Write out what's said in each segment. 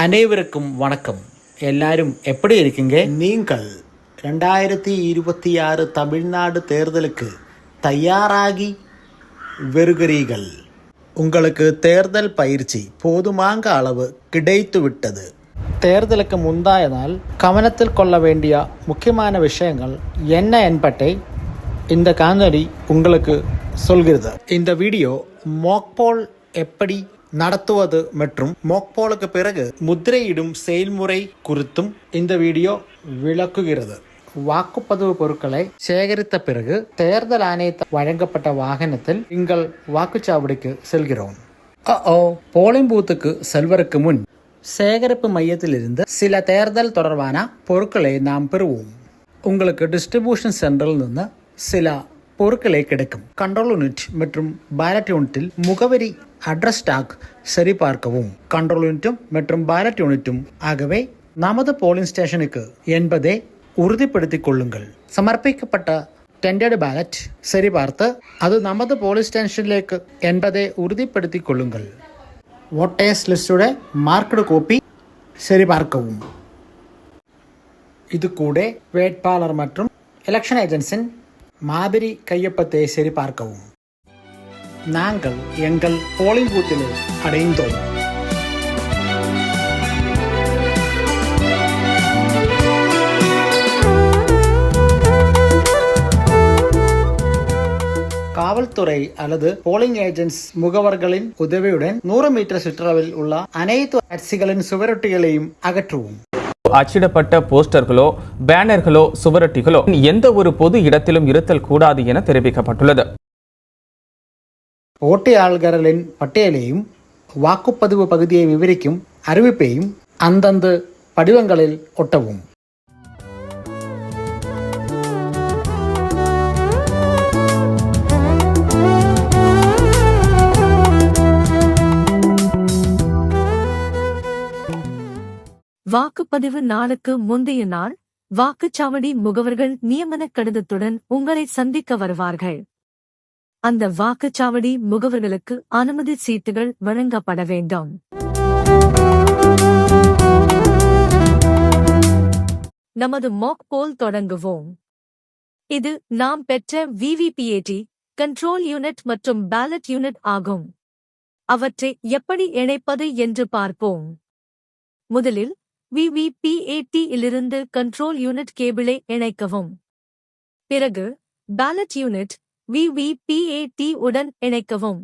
அனைவருக்கும் வணக்கம். எல்லாரும் எப்படி இருக்கீங்க? நீங்கள் 2026 தமிழ்நாடு தேர்தலுக்கு தயாராகி வருகிறீர்கள். உங்களுக்கு தேர்தல் பயிற்சி போதுமான அளவு கிடைத்துவிட்டது. தேர்தலுக்கு முந்தைய நாள் கவனத்தில் கொள்ள வேண்டிய முக்கியமான விஷயங்கள் என்ன என்பதை இந்த காணொளி உங்களுக்கு சொல்கிறது. இந்த வீடியோ மோக்போல் எப்படி நடத்துவது மற்றும் மோக்போலுக்கு பிறகு முத்திரையிடும் செயல்முறை குறித்தும் இந்த வீடியோ விளக்குகிறது. வாக்குப்பதிவு பொருட்களை சேகரித்த பிறகு தேர்தல் ஆணையத்தால் வழங்கப்பட்ட வாகனத்தில் எங்கள் வாக்குச்சாவடிக்கு செல்கிறோம். போலிங் பூத்துக்கு செல்வதற்கு முன் சேகரிப்பு மையத்திலிருந்து சில தேர்தல் தொடர்பான பொருட்களை நாம் பெறுவோம். உங்களுக்கு டிஸ்ட்ரிபியூஷன் சென்டரில் നിന്ന് சில பொருட்களை கிடைக்கும். கண்ட்ரோல் யூனிட் மற்றும் பேலட் யூனிட்டில் முகவரி அட்ரஸ் டாக் சரிபார்க்கவும். கண்ட்ரோல் யூனிட்டும் மற்றும் பேலட் யூனிட்டும் ஆகவே நமது போலிங் ஸ்டேஷனுக்கு என்பதை உறுதிப்படுத்திக் கொள்ளுங்கள். சமர்ப்பிக்கப்பட்ட டெண்டர்டு பேலட் சரிபார்த்து அது நமது போலிங் ஸ்டேஷனிലേക്ക് என்பதை உறுதிப்படுத்திக் கொள்ளுங்கள். വോട്ടേഴ്സ് ലിസ്റ്റുടെ മാർക്ക്ഡ് കോപ്പി சரிபார்க்கவும். இது கூட வேட்பாளர் மற்றும் எலெக்ஷன் ஏஜென்சின் மாதிரி கையொப்பத்தை சரிபார்க்கவும். நாங்கள் எங்கள் போலிங் பூத்தில் அடைந்தோம். காவல்துறை அல்லது போலிங் ஏஜென்ட்ஸ் முகவர்களின் உதவியுடன் 100 மீட்டர் சுற்றளவில் உள்ள அனைத்து அட்சிகளின் சுவரொட்டிகளையும் அகற்றுவோம். அச்சிடப்பட்ட போஸ்டர்களோ பேனர்களோ சுவரொட்டிகளோ எந்த ஒரு பொது இடத்திலும் இருத்தல் கூடாது என தெரிவிக்கப்பட்டுள்ளது. போட்டியாளர்களின் பட்டியலையும் வாக்குப்பதிவு பகுதியை விவரிக்கும் அறிவிப்பையும் அந்தந்த படிவங்களில் ஒட்டவும். வாக்குப்பதிவு நாளுக்கு முந்தைய நாள் வாக்குச்சாவடி முகவர்கள் நியமன கடிதத்துடன் உங்களை சந்திக்க வருவார்கள். அந்த வாக்குச்சாவடி முகவர்களுக்கு அனுமதி சீட்டுகள் வழங்கப்பட வேண்டும். நமது மாக் போல் தொடங்குவோம். இது நாம் பெற்ற விவிபிஏடி கண்ட்ரோல் யூனிட் மற்றும் பேலட் யூனிட் ஆகும். அவற்றை எப்படி இணைப்பது என்று பார்ப்போம். முதலில் விவிபிஏடி இலிருந்து கண்ட்ரோல் யூனிட் கேபிளை இணைக்கவும். பிறகு பேலட் யூனிட் விவிபிஏடி உடன் இணைக்கவும்.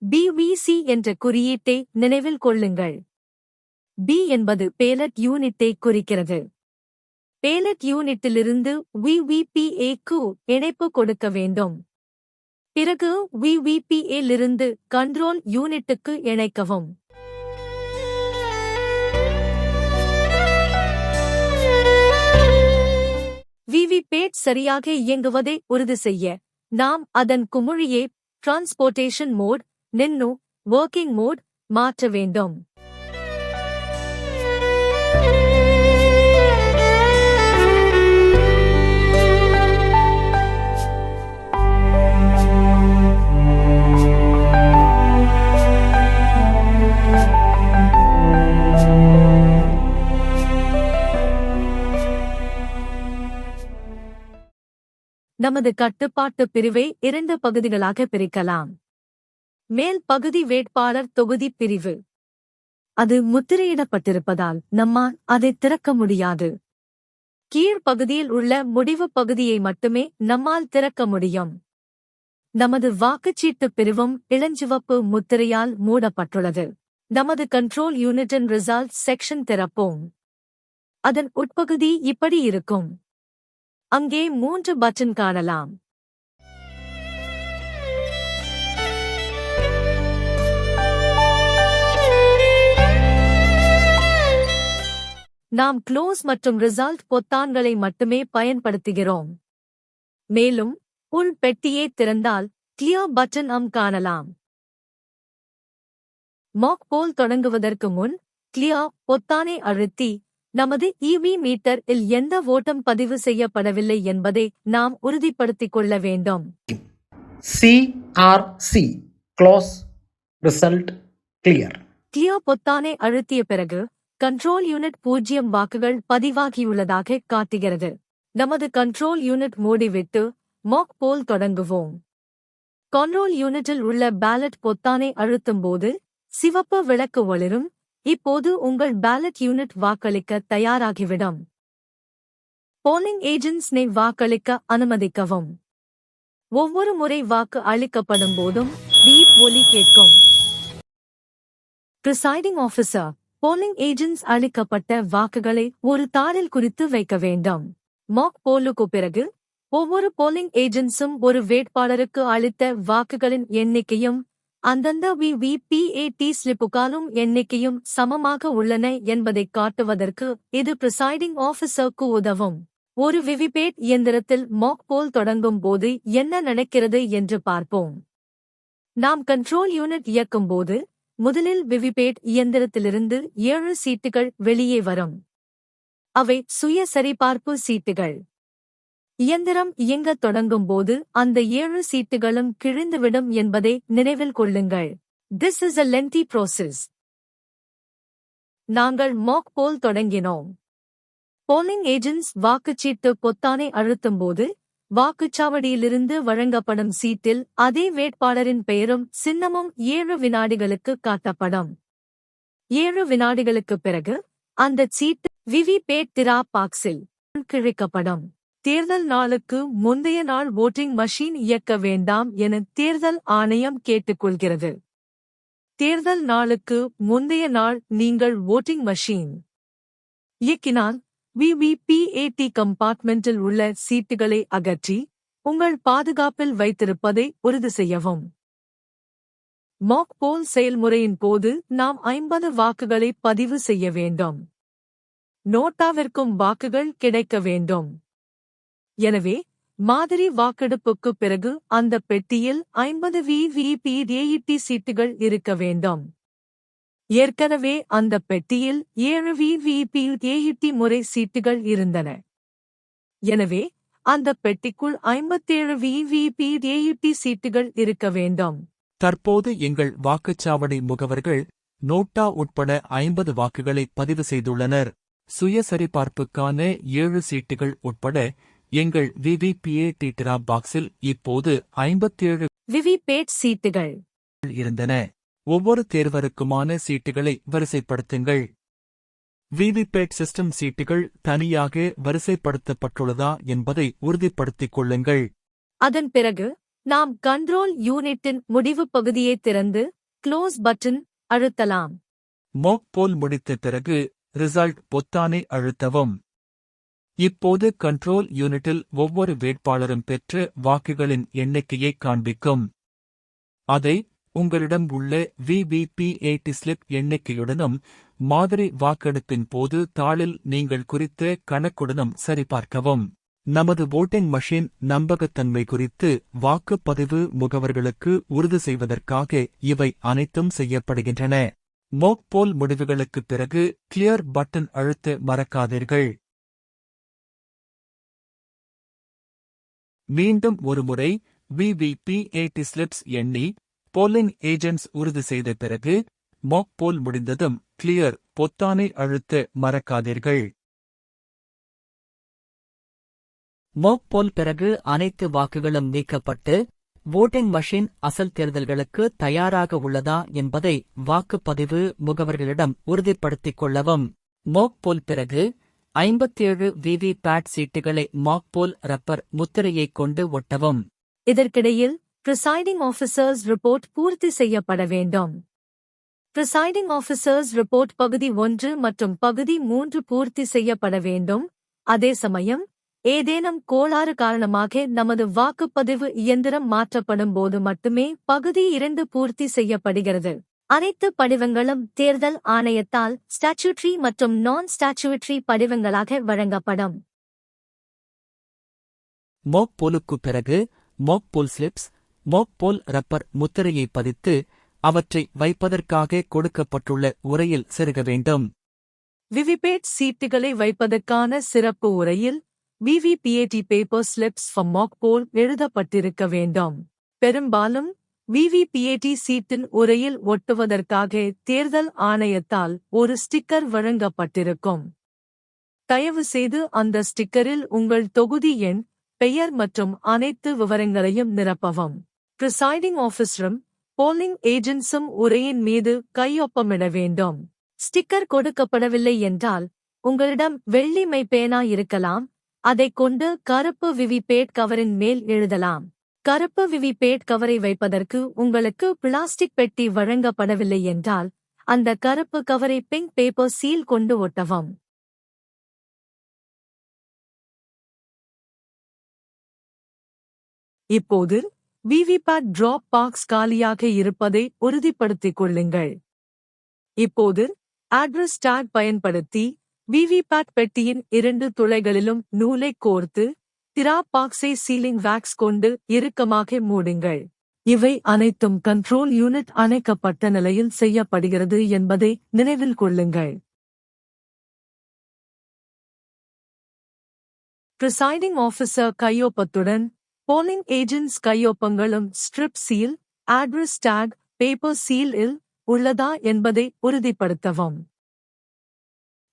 பிவிசி என்ற குறியீட்டை நினைவில் கொள்ளுங்கள். பி என்பது பேலட் யூனிட்டை குறிக்கிறது. பேலட் யூனிட்டிலிருந்து விவிபிஏக்கு இணைப்பு கொடுக்க வேண்டும். பிறகு விவிபிஏலிருந்து கண்ட்ரோல் யூனிட்டுக்கு இணைக்கவும். விவிபேட் சரியாக இயங்குவதை உறுதி செய்ய நாம் அதன் குமிழியை டிரான்ஸ்போர்ட்டேஷன் மோட் நின்னு வொர்க்கிங் மோட் மாற்ற வேண்டும். நமது கட்டுப்பாட்டு பிரிவை 2 பகுதிகளாக பிரிக்கலாம். மேல் பகுதி வேட்பாளர் தொகுதி பிரிவு. அது முத்திரையிடப்பட்டிருப்பதால் நம்மால் அதை திறக்க முடியாது. கீழ்ப்பகுதியில் உள்ள முடிவு பகுதியை மட்டுமே நம்மால் திறக்க முடியும். நமது வாக்குச்சீட்டு பிரிவும் இளஞ்சிவப்பு முத்திரையால் மூடப்பட்டுள்ளது. நமது கண்ட்ரோல் யூனிட்டின் ரிசல்ட் செக்ஷன் திறப்போம். அதன் உட்பகுதி இப்படி இருக்கும். அங்கே 3 பட்டன் காணலாம். நாம் க்ளோஸ் மற்றும் ரிசல்ட் பொத்தான்களை மட்டுமே பயன்படுத்துகிறோம். மேலும் உள் பெட்டியை திறந்தால் கிளியர் பட்டன் காணலாம். மாக் போல் தொடங்குவதற்கு முன் கிளியர் பொத்தானை அழுத்தி நமது இவி மீட்டர் இல் எந்த ஓட்டம் பதிவு செய்யப்படவில்லை என்பதை நாம் உறுதிப்படுத்திக் கொள்ள வேண்டும். CRC close result clear. Clear பொத்தானை அழுத்திய பிறகு கண்ட்ரோல் யூனிட் 0 வாக்குகள் பதிவாகியுள்ளதாக காட்டுகிறது. நமது கண்ட்ரோல் யூனிட் மூடிவிட்டு மாக் போல் தொடங்குவோம். கண்ட்ரோல் யூனிட்டில் உள்ள பேலட் பொத்தானை அழுத்தும்போது சிவப்பு விளக்கு ஒளிரும். இப்போது உங்கள் பேலட் யூனிட் வாக்களிக்க தயாராகிவிடும். போலிங் ஏஜென்ட்ஸ்னை வாக்களிக்க அனுமதிக்கவும். ஒவ்வொரு முறை வாக்கு அளிக்கப்படும் போதும் பீப் ஒலி கேட்கும். பிரிசைடிங் ஆஃபீஸர் போலிங் ஏஜென்ட்ஸ் அளிக்கப்பட்ட வாக்குகளை ஒரு தாளில் குறித்து வைக்க வேண்டும். மாக் போலுக்கு பிறகு ஒவ்வொரு போலிங் ஏஜென்ட்ஸும் ஒரு வேட்பாளருக்கு அளித்த வாக்குகளின் எண்ணிக்கையும் அந்தந்த விவிபிஏடி ஸ்லிப்புக்காலும் எண்ணிக்கையும் சமமாக உள்ளன என்பதைக் காட்டுவதற்கு இது பிரிசைடிங் ஆஃபீஸருக்கு உதவும். ஒரு விவிபேட் இயந்திரத்தில் மாக் போல் தொடங்கும் போது என்ன நடக்கிறது என்று பார்ப்போம். நாம் கண்ட்ரோல் யூனிட் இயக்கும்போது முதலில் விவிபேட் இயந்திரத்திலிருந்து 7 சீட்டுகள் வெளியே வரும். அவை சுய சரிபார்ப்பு சீட்டுகள். இயந்திரம் இயங்கத் தொடங்கும் போது அந்த 7 சீட்டுகளும் கிழிந்துவிடும் என்பதை நினைவில் கொள்ளுங்கள். This is a lengthy process. நாங்கள் மாக் போல் தொடங்கினோம். போலிங் ஏஜென்ட்ஸ் வாக்குச்சீட்டு பொத்தானை அழுத்தும்போது வாக்குச்சாவடியிலிருந்து வழங்கப்படும் சீட்டில் அதே வேட்பாளரின் பெயரும் சின்னமும் 7 வினாடிகளுக்கு காட்டப்படும். 7 வினாடிகளுக்குப் பிறகு அந்த சீட்டு விவிபேட் திரா பாக்ஸில் கிழிக்கப்படும். தேர்தல் நாளுக்கு முந்தைய நாள் வோட்டிங் மெஷின் இயக்க வேண்டாம் என தேர்தல் ஆணையம் கேட்டுக்கொள்கிறது. தேர்தல் நாளுக்கு முந்தைய நாள் நீங்கள் வோட்டிங் மெஷின் இயக்கினால் விவிபிஏடி கம்பார்ட்மெண்டில் உள்ள சீட்டுகளை அகற்றி உங்கள் பாதுகாப்பில் வைத்திருப்பதை உறுதி செய்யவும். மாக் போல் செயல்முறையின் போது நாம் 50 வாக்குகளை பதிவு செய்ய வேண்டும். நோட்டாவிற்கும் வாக்குகள் கிடைக்க வேண்டும். எனவே மாதிரி வாக்கெடுப்புக்குப் பிறகு அந்த பெட்டியில் 50 விவிபிஏடி சீட்டுகள் இருக்க வேண்டும். ஏற்கனவே அந்த பெட்டியில் 7 விவிபிஏடி முறை சீட்டுகள் இருந்தன. எனவே அந்த பெட்டிக்குள் 57 விவிபிஏடி சீட்டுகள் இருக்க வேண்டும். தற்போது எங்கள் வாக்குச்சாவடி முகவர்கள் நோட்டா உட்பட 50 வாக்குகளை பதிவு செய்துள்ளனர். சுய சரிபார்ப்புக்கான 7 சீட்டுகள் உட்பட எங்கள் விவிபிஏடி டிரா பாக்ஸில் இப்போது 57 விவிபேட் சீட்டுகள் இருந்தன. ஒவ்வொரு தேர்வருக்குமான சீட்டுகளை வரிசைப்படுத்துங்கள். விவிபேட் சிஸ்டம் சீட்டுகள் தனியாக வரிசைப்படுத்தப்பட்டுள்ளதா என்பதை உறுதிப்படுத்திக் கொள்ளுங்கள். அதன் பிறகு நாம் கண்ட்ரோல் யூனிட்டின் முடிவு பகுதியை திறந்து க்ளோஸ் பட்டன் அழுத்தலாம். மாக் போல் முடித்த பிறகு ரிசல்ட் பொத்தானை அழுத்தவும். இப்போது கண்ட்ரோல் யூனிட்டில் ஒவ்வொரு வேட்பாளரும் பெற்ற வாக்குகளின் எண்ணிக்கையை காண்பிக்கும். அதை உங்களிடம் உள்ள விவிபிஏடி ஸ்லிப் எண்ணிக்கையுடனும் மாதிரி வாக்கெடுப்பின் போது தாளில் நீங்கள் குறித்த கணக்குடனும் சரிபார்க்கவும். நமது வோட்டிங் மெஷின் நம்பகத்தன்மை குறித்து வாக்குப்பதிவு முகவர்களுக்கு உறுதி செய்வதற்காக இவை அனைத்தும் செய்யப்படுகின்றன. மாக் போல் முடிவுகளுக்குப் பிறகு கிளியர் பட்டன் அழுத்த மறக்காதீர்கள். மீண்டும் ஒருமுறை விவிபிஏடி ஸ்லிப்ஸ் எண்ணி போலிங் ஏஜென்ட்ஸ் உறுதி செய்த பிறகு மாக் போல் முடிந்ததும் கிளியர் பொத்தானை அழுத்த மறக்காதீர்கள். மாக் போல் பிறகு அனைத்து வாக்குகளும் நீக்கப்பட்டு வோட்டிங் மெஷின் அசல் தேர்தல்களுக்கு தயாராக உள்ளதா என்பதை வாக்குப்பதிவு முகவர்களிடம் உறுதிப்படுத்திக் கொள்ளவும். மாக் போல் பிறகு 57 விவிபேட் சீட்டுகளை மாக் போல் ரப்பர் முத்திரையைக் கொண்டு ஒட்டவும். இதற்கிடையில் பிரிசைடிங் ஆஃபீஸர்ஸ் ரிப்போர்ட் பூர்த்தி செய்யப்பட வேண்டும். பிரிசைடிங் ஆஃபீஸர்ஸ் ரிப்போர்ட் பகுதி 1 மற்றும் பகுதி 3 பூர்த்தி செய்யப்பட வேண்டும். அதே சமயம் ஏதேனும் கோளாறு காரணமாக நமது வாக்குப்பதிவு இயந்திரம் மாற்றப்படும் போது மட்டுமே பகுதி 2 பூர்த்தி செய்யப்படுகிறது. அனைத்து படிவங்களும் தேர்தல் ஆணையத்தால் ஸ்டாச்சுட்டரி மற்றும் நான் ஸ்டாச்சுட்டரி படிவங்களாக வழங்கப்படும். மாக் போலுக்குப் பிறகு மாக் போல் ஸ்லிப்ஸ், மாக் போல் ரப்பர் முத்திரையை பதித்து அவற்றை வைப்பதற்காக கொடுக்கப்பட்டுள்ள உரையில் செருக வேண்டும். விவிபேட் சீட்டுகளை வைப்பதற்கான சிறப்பு உரையில் VVPAT paper slips for mock poll எழுதப்பட்டிருக்க வேண்டும். பெரும்பாலும் விவிபிஏடி சீட்டின் உரையில் ஒட்டுவதற்காக தேர்தல் ஆணையத்தால் ஒரு ஸ்டிக்கர் வழங்கப்பட்டிருக்கும். தயவு செய்து அந்த ஸ்டிக்கரில் உங்கள் தொகுதி எண், பெயர் மற்றும் அனைத்து விவரங்களையும் நிரப்பவும். பிரிசைடிங் ஆஃபீஸரும் போலிங் ஏஜென்ட்ஸும் உரையின் மீது கையொப்பமிட வேண்டும். ஸ்டிக்கர் கொடுக்கப்படவில்லை என்றால் உங்களிடம் வெள்ளி மை பேனா இருக்கலாம். அதைக் கொண்டு கருப்பு விவிபேட் கவரின் மேல் எழுதலாம். கருப்பு விவிபேட் கவரை வைப்பதற்கு உங்களுக்கு பிளாஸ்டிக் பெட்டி வழங்கப்படவில்லை என்றால் அந்த கருப்பு கவரை பிங்க் பேப்பர் சீல் கொண்டு ஒட்டவும். இப்போது விவிபேட் டிராப் பாக்ஸ் காலியாக இருப்பதை உறுதிப்படுத்திக் கொள்ளுங்கள். இப்போது அட்ரஸ் டேக் பயன்படுத்தி விவிபேட் பெட்டியின் 2 துளைகளிலும் நூலை கோர்த்து டிராப் பாக்ஸை சீலிங் வேக்ஸ் கொண்டு இறுக்கமாக மூடுங்கள். இவை அனைத்தும் கண்ட்ரோல் யூனிட் அணைக்கப்பட்ட நிலையில் செய்யப்படுகிறது என்பதை நினைவில் கொள்ளுங்கள். பிரிசைடிங் ஆஃபீஸர் கையொப்பத்துடன் போலிங் ஏஜென்ட்ஸ் கையொப்பங்களும் strip seal, address tag, paper seal இல் உள்ளதா என்பதை உறுதிப்படுத்தவும்.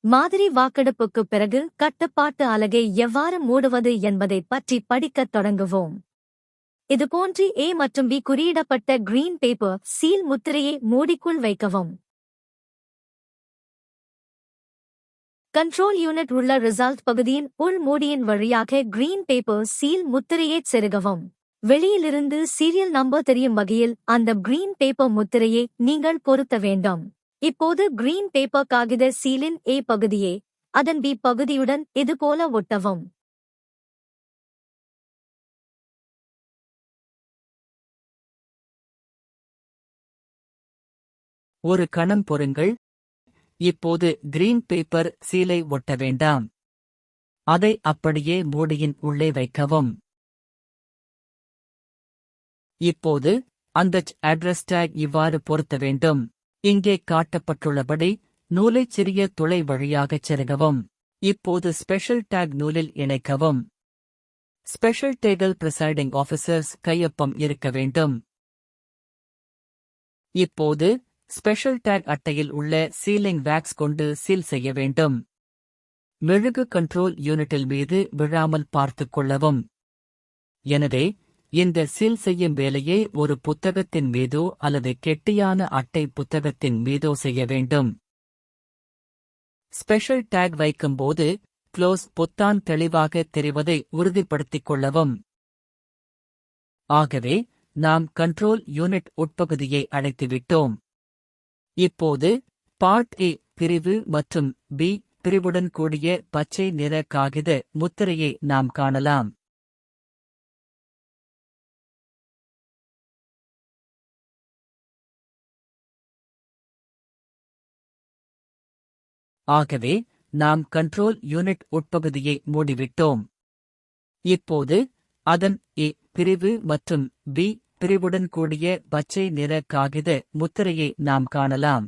மாதிரி வாக்கெடுப்புக்கு பிறகு கட்டுப்பாட்டு அலகை எவ்வாறு மூடுவது என்பதை பற்றி படிக்கத் தொடங்குவோம். இதுபோன்று A மற்றும் B குறியிடப்பட்ட கிரீன் பேப்பர் சீல் முத்திரையை மூடிக்குள் வைக்கவும். கண்ட்ரோல் யூனிட் உள்ள ரிசல்ட் பகுதியின் உள் மூடியின் வழியாக கிரீன் பேப்பர் சீல் முத்திரையைச் செருகவும். வெளியிலிருந்து சீரியல் நம்பர் தெரியும் வகையில் அந்த கிரீன் பேப்பர் முத்திரையை நீங்கள் பொருத்த வேண்டும். இப்போது கிரீன் பேப்பர் காகித சீலின் A பகுதியை அதன் B பகுதியுடன் இதுபோல ஒட்டவும். ஒரு கணம் பொறுங்கள். இப்போது கிரீன் பேப்பர் சீலை ஒட்ட வேண்டாம். அதை அப்படியே மூடியின் உள்ளே வைக்கவும். இப்போது அந்த அட்ரஸ் டேக் இவ்வாறு பொருத்த வேண்டும். இங்கே காட்டப்பட்டுள்ளபடி நூலைச் சிறிய துளை வழியாகச் செருகவும். இப்போது ஸ்பெஷல் டேக் நூலில் இணைக்கவும். ஸ்பெஷல் டேகில் பிரிசைடிங் ஆஃபீஸர்ஸ் கையொப்பம் இருக்க வேண்டும். இப்போது ஸ்பெஷல் டேக் அட்டையில் உள்ள சீலிங் வேக்ஸ் கொண்டு சீல் செய்ய வேண்டும். மெழுகு கண்ட்ரோல் யூனிட்டில் மீது விழாமல் பார்த்துக் கொள்ளவும். எனவே இந்த சீல் செய்யும் வேலையை ஒரு புத்தகத்தின் மீதோ அல்லது கெட்டியான அட்டை புத்தகத்தின் மீதோ செய்ய வேண்டும். ஸ்பெஷல் டேக் வைக்கும்போது க்ளோஸ் பொத்தான் தெளிவாக தெரிவதை உறுதிப்படுத்திக் கொள்ளவும். ஆகவே நாம் கண்ட்ரோல் யூனிட் உட்பகுதியை அடைத்துவிட்டோம். இப்போது பார்ட் A பிரிவு மற்றும் B பிரிவுடன் கூடிய பச்சை நிற காகித முத்திரையை நாம் காணலாம். ஆகவே நாம் கண்ட்ரோல் யூனிட் உட்பகுதியை மூடிவிட்டோம். இப்போது அதன் A பிரிவு மற்றும் B பிரிவுடன் கூடிய பச்சை நிற காகித முத்திரையை நாம் காணலாம்.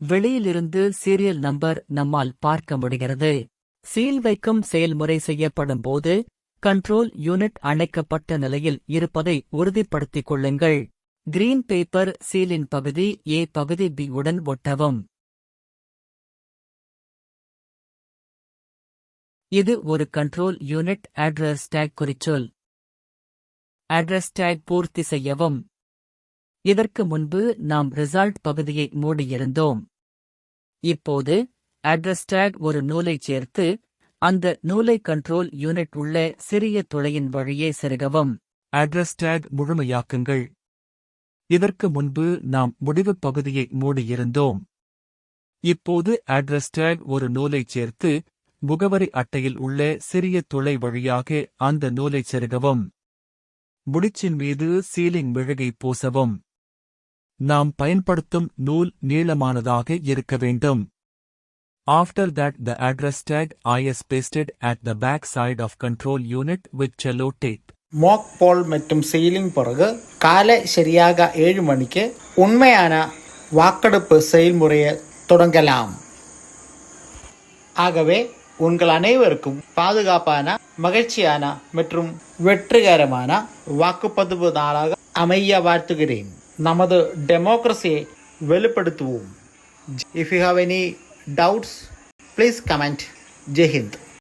வெளியிலிருந்து சீரியல் நம்பர் நம்மால் பார்க்க முடிகிறது. சீல் வைக்கும் செயல்முறை செய்யப்படும் போது கண்ட்ரோல் யூனிட் அணைக்கப்பட்ட நிலையில் இருப்பதை உறுதிப்படுத்திக் கொள்ளுங்கள். கிரீன் பேப்பர் சீலின் பகுதி A பகுதி B உடன் ஒட்டவும். இது ஒரு கண்ட்ரோல் யூனிட் அட்ரஸ் டேக் குறிச்சொல். அட்ரஸ் டேக் பூர்த்தி செய்யவும். இதற்கு முன்பு நாம் ரிசல்ட் பகுதியை மூடியிருந்தோம். இப்போது அட்ரஸ் டேக் ஒரு நூலைச் சேர்த்து அந்த நூலை கண்ட்ரோல் யூனிட் உள்ள சிறிய துளையின் வழியே செருகவும். Address take முழுமையாக்குங்கள். இதற்கு முன்பு நாம் முடிவுப் பகுதியை மூடியிருந்தோம். இப்போது அட்ரஸ் டேக் ஒரு நூலைச் சேர்த்து முகவரி அட்டையில் உள்ள சிறிய துளை வழியாக அந்த நூலைச் செருகவும். முடிச்சின் மீது சீலிங் மெழுகை பூசவும். நாம் பயன்படுத்தும் நூல் நீளமானதாக இருக்க வேண்டும். After that the address tag is pasted at the back side of control unit with cello tape. Mock poll மற்றும் சீலிங் பிறகு காலை சரியாக 7 மணிக்கு உண்மையான வாக்கெடுப்பு செயல்முறையை தொடங்கலாம். ஆகவே உங்கள் அனைவருக்கும் பாதுகாப்பான, மகிழ்ச்சியான மற்றும் வெற்றிகரமான வாக்குப்பதிவு நாளாக அமைய வாழ்த்துகிறேன். நமது டெமோக்ரஸியை வெளிப்படுத்துவோம். If you have any doubts, please comment. Jai Hind.